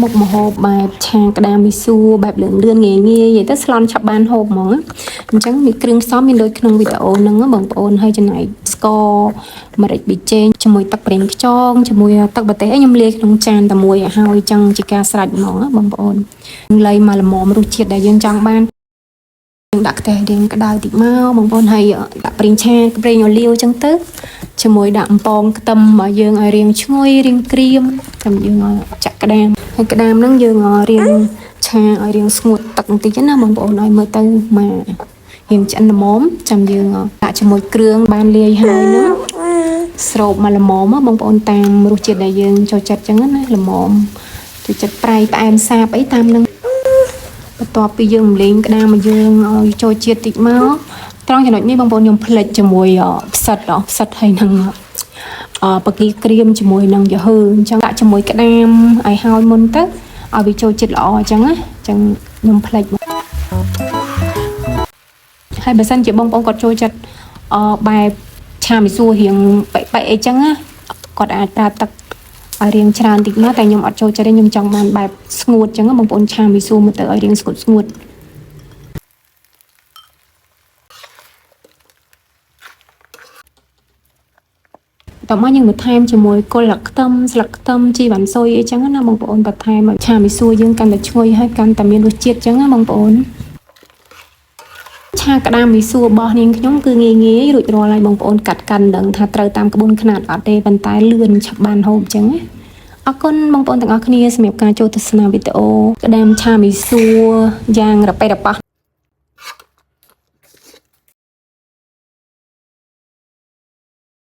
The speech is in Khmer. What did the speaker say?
một mà hộp bài chàng cái đam mi su bài lượng lươn nghề nghe vậy tới salon chập bàn hộp mỏng á chẳng bị kêu xóm bên đôiក្នុង video ហ្នឹងបងប្អូនហើយចំណែកស្ករម្រេចប៊ីចេងជាមួយទឹកប្រេងខ្យងជាមួយទឹកបទេសខ្ញុំលាយក្នុងចានតែមួយឲ្យហើយចឹងជាការស្រេចហ្មងបងប្អូនលៃមកល្មមរសជាតិដែលយើងចង់បានយើងដាក់ខ្ទះរៀងក្តៅតិចមកបងប្អូនហើយដាក់ប្រេងឆាប្រេងអូលីវចឹងទៅជាមួយដាក់អំប៉ងខ្ទឹមឲ្យយើងឲ្យរៀងឈ្ងុយរៀងក្រៀមចាំយើងចាក់ក្តាមហើយក្តាមហ្នឹងយើងរៀងឆាឲ្យរៀងស្ងួតទឹកបន្តិចណាបងប្អូនឲ្យមើលទៅមករៀងឆ្អិនល្មមចាំយើងដាក់ជាមួយគ្រឿងបានលាយហើយហ្នឹងស្រូបមកល្មមបងប្អូនតាមរសជាតិដែលយើងចូលចិត្តចឹងណាល្មមចូលចិត្តប្រៃផ្អែមសាបអីតាមហ្នឹងបន្ទាប់ពីយើងរំលែងក្តាមមកយើងឲ្យចូលជាតិតិចមកត្រង់ចំណុចនេះបងប្អូនខ្ញុំផ្លិចជាមួយផ្សិតហើយនឹងបកាក្រៀមជាមួយនឹងយូហឺអញ្ចឹងដាក់ជាមួយក្តាមឲ្យហើយមុនទៅឲ្យវាចូលចិត្តល្អអញ្ចឹងណាអញ្ចឹងខ្ញុំផ្លិចហើយបើសិនជាបងប្អូនគាត់ចូលចិត្តបែបឆាមីស៊ូរៀងបែកអីចឹងណាគាត់អាចប្រើទឹកឲ្យរៀងច្រើនតិចមកតែខ្ញុំអត់ចូលចិត្តទេខ្ញុំចង់បានបែបស្ងួតចឹងបងប្អូនឆាមីស៊ូមកទៅឲ្យរៀងស្ងួតតោះមកយើងបន្ថែមជាមួយគល់ស្លឹកខ្ទឹមជីវ៉ាន់ស៊ុយអីចឹងណាបងប្អូនបន្ថែមឆាមីស៊ូយើងកាន់តែឈ្ងុយហើយកាន់តែមានរសជាតិចឹងណាបងប្អូនឆាក្តាមមីស៊ូរបស់នាងខ្ញុំគឺងាយរួចរាល់ហើយបងប្អូនកាត់កាន់ដឹងថាត្រូវតាមក្បួនខ្នាតអត់ទេប៉ុន្តែលឿនឆាប់បានហូបចឹងណាអរគុណបងប្អូនទាំងអស់គ្នាសម្រាប់ការចូលទស្សនាវីដេអូក្តាមឆាមីស៊ូយ៉ាងរ៉ាប៉េរ៉ាប៉ាស់